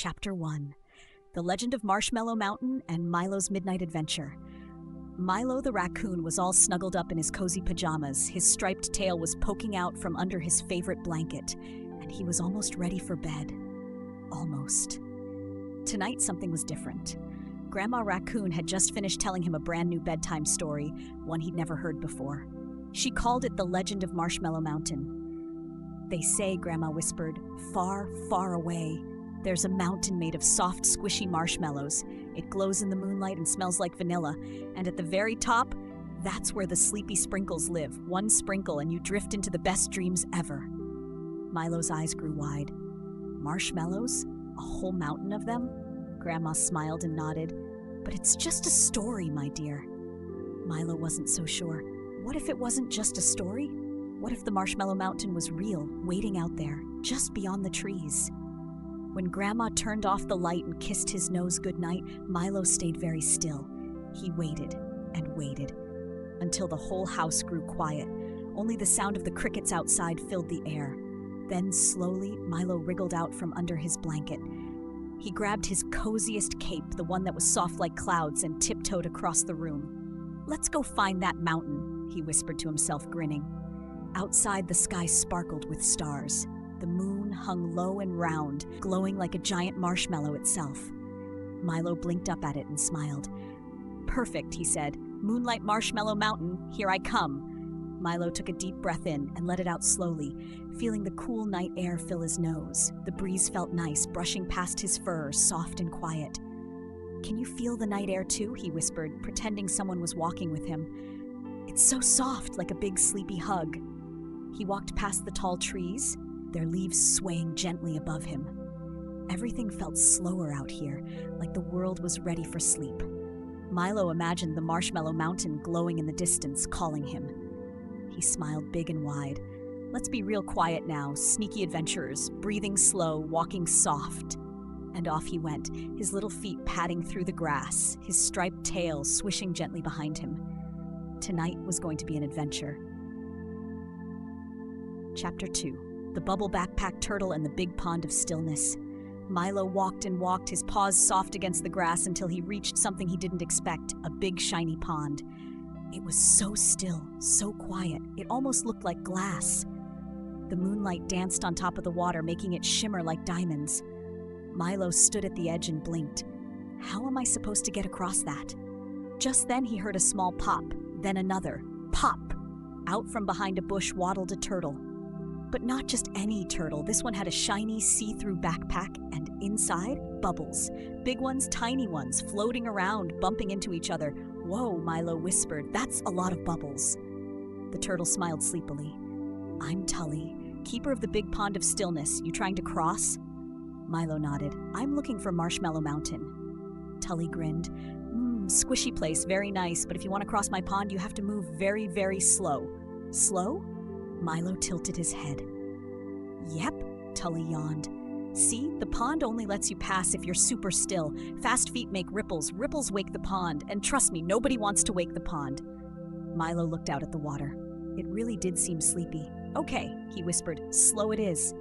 Chapter 1. The Legend of Marshmallow Mountain and Milo's Midnight Adventure. Milo the raccoon was all snuggled up in his cozy pajamas. His striped tail was poking out from under his favorite blanket, and he was almost ready for bed. Almost. Tonight, something was different. Grandma Raccoon had just finished telling him a brand new bedtime story, one he'd never heard before. She called it The Legend of Marshmallow Mountain. They say, Grandma whispered, far, far away, there's a mountain made of soft, squishy marshmallows. It glows in the moonlight and smells like vanilla. And at the very top, that's where the sleepy sprinkles live. One sprinkle and you drift into the best dreams ever. Milo's eyes grew wide. Marshmallows? A whole mountain of them? Grandma smiled and nodded. But it's just a story, my dear. Milo wasn't so sure. What if it wasn't just a story? What if the Marshmallow Mountain was real, waiting out there, just beyond the trees? When Grandma turned off the light and kissed his nose goodnight, Milo stayed very still. He waited and waited until the whole house grew quiet. Only the sound of the crickets outside filled the air. Then slowly, Milo wriggled out from under his blanket. He grabbed his coziest cape, the one that was soft like clouds, and tiptoed across the room. "Let's go find that mountain," he whispered to himself, grinning. Outside, the sky sparkled with stars. The moon hung low and round, glowing like a giant marshmallow itself. Milo blinked up at it and smiled. "Perfect," he said. "Moonlight Marshmallow Mountain, here I come." Milo took a deep breath in and let it out slowly, feeling the cool night air fill his nose. The breeze felt nice, brushing past his fur, soft and quiet. "Can you feel the night air too?" he whispered, pretending someone was walking with him. "It's so soft, like a big sleepy hug." He walked past the tall trees, their leaves swaying gently above him. Everything felt slower out here, like the world was ready for sleep. Milo imagined the Marshmallow Mountain glowing in the distance, calling him. He smiled big and wide. "Let's be real quiet now, sneaky adventurers, breathing slow, walking soft." And off he went, his little feet padding through the grass, his striped tail swishing gently behind him. Tonight was going to be an adventure. Chapter 2. The Bubble Backpack Turtle and the Big Pond of Stillness. Milo walked and walked, his paws soft against the grass until he reached something he didn't expect, a big shiny pond. It was so still, so quiet, it almost looked like glass. The moonlight danced on top of the water, making it shimmer like diamonds. Milo stood at the edge and blinked. How am I supposed to get across that? Just then he heard a small pop, then another. Pop! Out from behind a bush waddled a turtle. But not just any turtle. This one had a shiny, see-through backpack, and inside, bubbles. Big ones, tiny ones, floating around, bumping into each other. "Whoa," Milo whispered, "that's a lot of bubbles." The turtle smiled sleepily. "I'm Tully, keeper of the Big Pond of Stillness. You trying to cross?" Milo nodded. "I'm looking for Marshmallow Mountain." Tully grinned. Squishy place, very nice, but if you want to cross my pond, you have to move very, very slow." "Slow?" Milo tilted his head. "Yep," Tully yawned. "See, the pond only lets you pass if you're super still. Fast feet make ripples, ripples wake the pond, and trust me, nobody wants to wake the pond." Milo looked out at the water. It really did seem sleepy. "Okay," he whispered, "slow it is."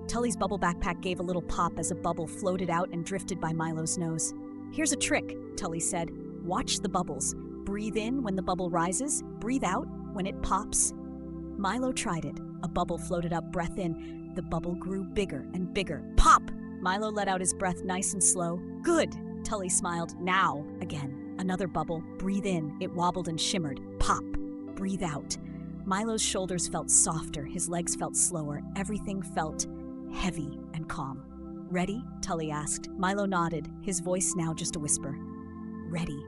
Tully's bubble backpack gave a little pop as a bubble floated out and drifted by Milo's nose. "Here's a trick," Tully said. "Watch the bubbles. Breathe in when the bubble rises, breathe out when it pops." Milo tried it. A bubble floated up, breath in. The bubble grew bigger and bigger. Pop! Milo let out his breath nice and slow. "Good!" Tully smiled. "Now!" Again. Another bubble. Breathe in. It wobbled and shimmered. Pop! Breathe out. Milo's shoulders felt softer. His legs felt slower. Everything felt heavy and calm. "Ready?" Tully asked. Milo nodded, his voice now just a whisper. "Ready."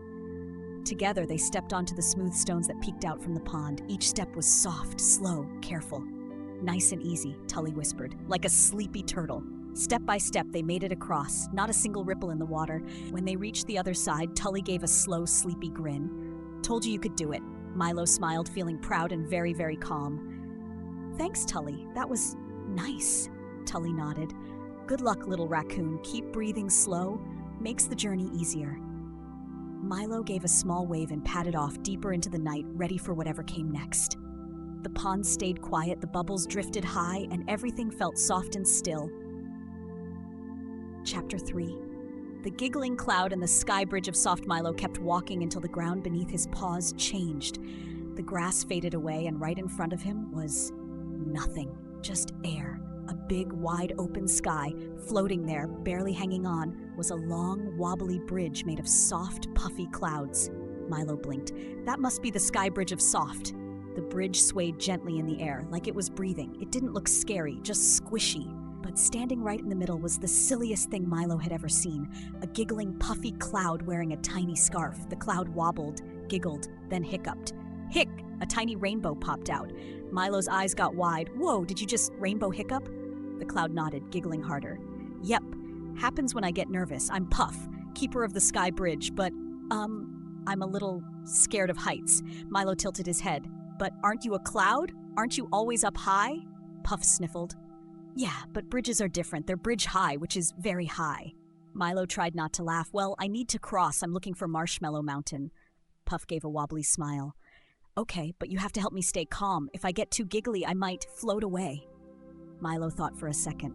Together, they stepped onto the smooth stones that peeked out from the pond. Each step was soft, slow, careful. "Nice and easy," Tully whispered, like a sleepy turtle. Step by step, they made it across, not a single ripple in the water. When they reached the other side, Tully gave a slow, sleepy grin. "Told you could do it." Milo smiled, feeling proud and very, very calm. "Thanks, Tully. That was nice." Tully nodded. "Good luck, little raccoon. Keep breathing slow. Makes the journey easier." Milo gave a small wave and padded off deeper into the night, ready for whatever came next. The pond stayed quiet, the bubbles drifted high, and everything felt soft and still. Chapter 3. The giggling cloud and the sky bridge of soft Milo kept walking until the ground beneath his paws changed. The grass faded away, and right in front of him was nothing, just air. A big, wide open sky. Floating there, barely hanging on, was a long, wobbly bridge made of soft, puffy clouds. Milo blinked. That must be the sky bridge of soft. The bridge swayed gently in the air, like it was breathing. It didn't look scary, just squishy. But standing right in the middle was the silliest thing Milo had ever seen. A giggling, puffy cloud wearing a tiny scarf. The cloud wobbled, giggled, then hiccuped. Hic! A tiny rainbow popped out. Milo's eyes got wide. Whoa, did you just rainbow hiccup? The cloud nodded, giggling harder. Yep. Happens when I get nervous. I'm Puff, keeper of the sky bridge, but, I'm a little scared of heights. Milo tilted his head. But aren't you a cloud? Aren't you always up high? Puff sniffled. Yeah, but bridges are different. They're bridge high, which is very high. Milo tried not to laugh. Well, I need to cross. I'm looking for Marshmallow Mountain. Puff gave a wobbly smile. Okay, but you have to help me stay calm. If I get too giggly, I might float away. Milo thought for a second.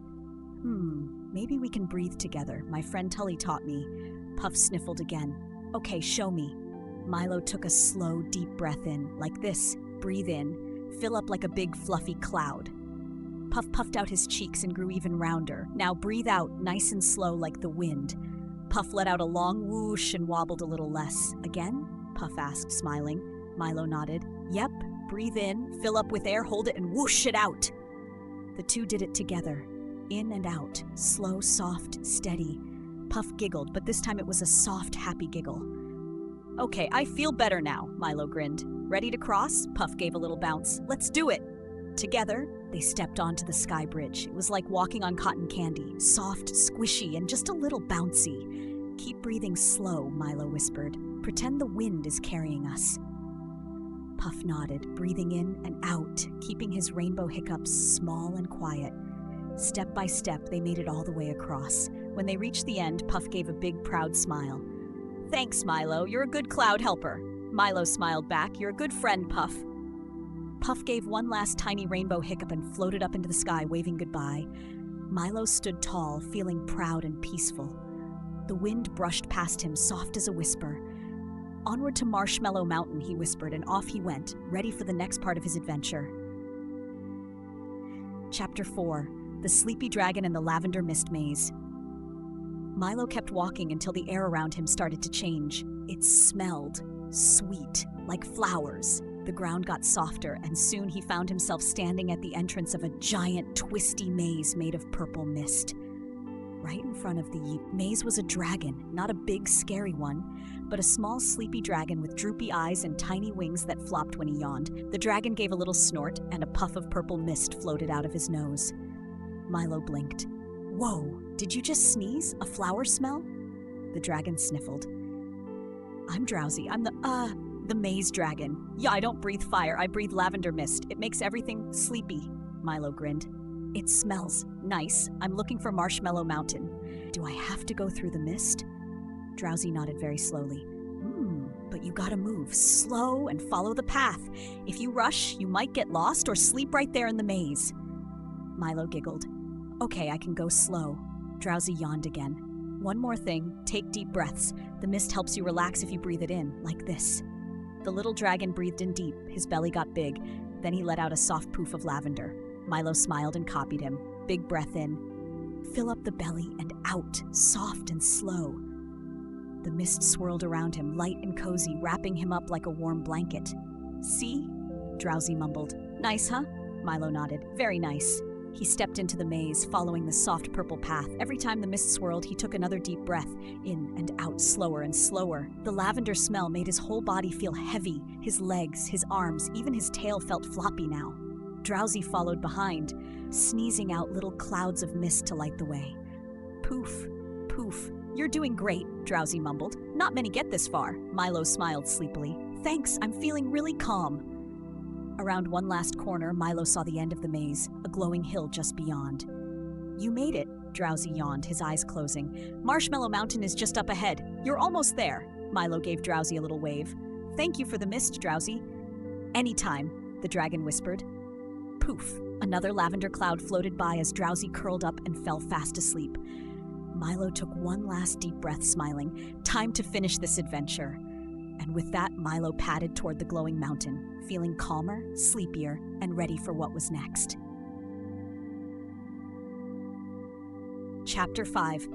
Maybe we can breathe together. My friend Tully taught me. Puff sniffled again. Okay, show me. Milo took a slow, deep breath in, like this. Breathe in. Fill up like a big, fluffy cloud. Puff puffed out his cheeks and grew even rounder. Now breathe out, nice and slow like the wind. Puff let out a long whoosh and wobbled a little less. Again? Puff asked, smiling. Milo nodded. Yep. Breathe in, fill up with air, hold it, and whoosh it out. The two did it together. In and out. Slow, soft, steady. Puff giggled, but this time it was a soft, happy giggle. Okay, I feel better now, Milo grinned. Ready to cross? Puff gave a little bounce. Let's do it! Together, they stepped onto the sky bridge. It was like walking on cotton candy, soft, squishy, and just a little bouncy. Keep breathing slow, Milo whispered. Pretend the wind is carrying us. Puff nodded, breathing in and out, keeping his rainbow hiccups small and quiet. Step by step, they made it all the way across. When they reached the end, Puff gave a big, proud smile. Thanks, Milo. You're a good cloud helper. Milo smiled back. You're a good friend, Puff. Puff gave one last tiny rainbow hiccup and floated up into the sky, waving goodbye. Milo stood tall, feeling proud and peaceful. The wind brushed past him, soft as a whisper. Onward to Marshmallow Mountain, he whispered, and off he went, ready for the next part of his adventure. Chapter 4. The Sleepy Dragon and the Lavender Mist Maze. Milo kept walking until the air around him started to change. It smelled sweet, like flowers. The ground got softer, and soon he found himself standing at the entrance of a giant, twisty maze made of purple mist. Right in front of the maze was a dragon, not a big, scary one, but a small, sleepy dragon with droopy eyes and tiny wings that flopped when he yawned. The dragon gave a little snort, and a puff of purple mist floated out of his nose. Milo blinked. Whoa, did you just sneeze? A flower smell? The dragon sniffled. I'm Drowsy. I'm the maze dragon. Yeah, I don't breathe fire. I breathe lavender mist. It makes everything sleepy. Milo grinned. It smells nice. I'm looking for Marshmallow Mountain. Do I have to go through the mist? Drowsy nodded very slowly. But you gotta move slow and follow the path. If you rush, you might get lost or sleep right there in the maze. Milo giggled. Okay, I can go slow. Drowsy yawned again. One more thing, take deep breaths. The mist helps you relax if you breathe it in, like this. The little dragon breathed in deep. His belly got big. Then he let out a soft poof of lavender. Milo smiled and copied him. Big breath in. Fill up the belly and out, soft and slow. The mist swirled around him, light and cozy, wrapping him up like a warm blanket. See? Drowsy mumbled. Nice, huh? Milo nodded. Very nice. He stepped into the maze, following the soft purple path. Every time the mist swirled, he took another deep breath, in and out, slower and slower. The lavender smell made his whole body feel heavy. His legs, his arms, even his tail felt floppy now. Drowsy followed behind, sneezing out little clouds of mist to light the way. Poof, poof. You're doing great, Drowsy mumbled. Not many get this far. Milo smiled sleepily. Thanks, I'm feeling really calm. Around one last corner, Milo saw the end of the maze, a glowing hill just beyond. You made it, Drowsy yawned, his eyes closing. Marshmallow Mountain is just up ahead. You're almost there. Milo gave Drowsy a little wave. Thank you for the mist, Drowsy. Anytime, the dragon whispered. Poof, another lavender cloud floated by as Drowsy curled up and fell fast asleep. Milo took one last deep breath, smiling. Time to finish this adventure. And with that, Milo padded toward the glowing mountain, feeling calmer, sleepier, and ready for what was next. Chapter 5.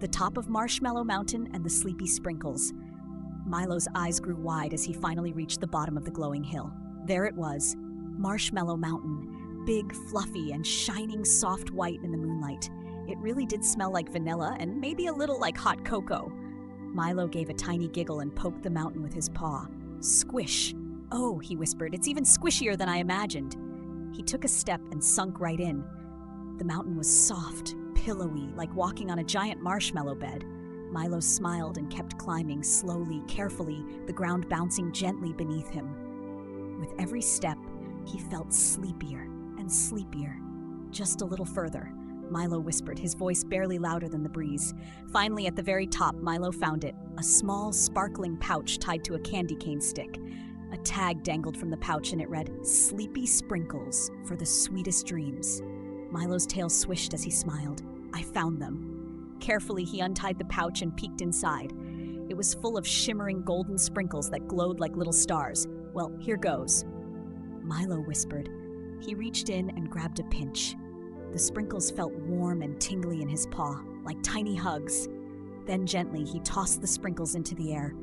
The Top of Marshmallow Mountain and the Sleepy Sprinkles. Milo's eyes grew wide as he finally reached the bottom of the glowing hill. There it was, Marshmallow Mountain, big, fluffy, and shining soft white in the moonlight. It really did smell like vanilla and maybe a little like hot cocoa. Milo gave a tiny giggle and poked the mountain with his paw. Squish! Oh, he whispered, it's even squishier than I imagined. He took a step and sunk right in. The mountain was soft, pillowy, like walking on a giant marshmallow bed. Milo smiled and kept climbing slowly, carefully, the ground bouncing gently beneath him. With every step, he felt sleepier and sleepier. Just a little further, Milo whispered, his voice barely louder than the breeze. Finally, at the very top, Milo found it, a small, sparkling pouch tied to a candy cane stick. A tag dangled from the pouch and it read, "Sleepy Sprinkles for the sweetest dreams." Milo's tail swished as he smiled. I found them. Carefully, he untied the pouch and peeked inside. It was full of shimmering golden sprinkles that glowed like little stars. Well, here goes. Milo whispered. He reached in and grabbed a pinch. The sprinkles felt warm and tingly in his paw, like tiny hugs. Then gently, he tossed the sprinkles into the air.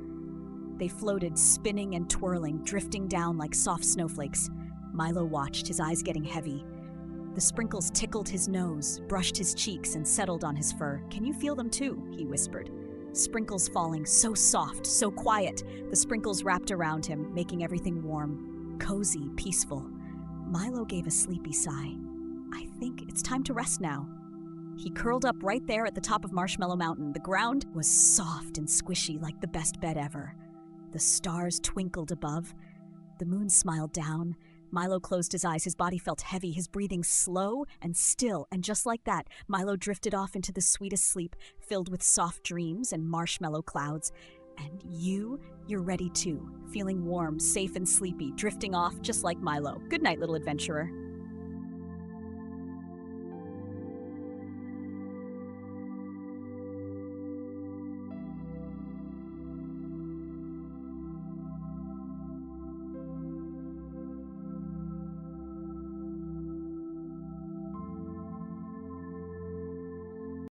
They floated, spinning and twirling, drifting down like soft snowflakes. Milo watched, his eyes getting heavy. The sprinkles tickled his nose, brushed his cheeks, and settled on his fur. Can you feel them too? He whispered. Sprinkles falling, so soft, so quiet. The sprinkles wrapped around him, making everything warm, cozy, peaceful. Milo gave a sleepy sigh. I think it's time to rest now. He curled up right there at the top of Marshmallow Mountain. The ground was soft and squishy like the best bed ever. The stars twinkled above. The moon smiled down. Milo closed his eyes. His body felt heavy, his breathing slow and still. And just like that, Milo drifted off into the sweetest sleep, filled with soft dreams and marshmallow clouds. And you're ready too, feeling warm, safe and sleepy, drifting off just like Milo. Good night, little adventurer.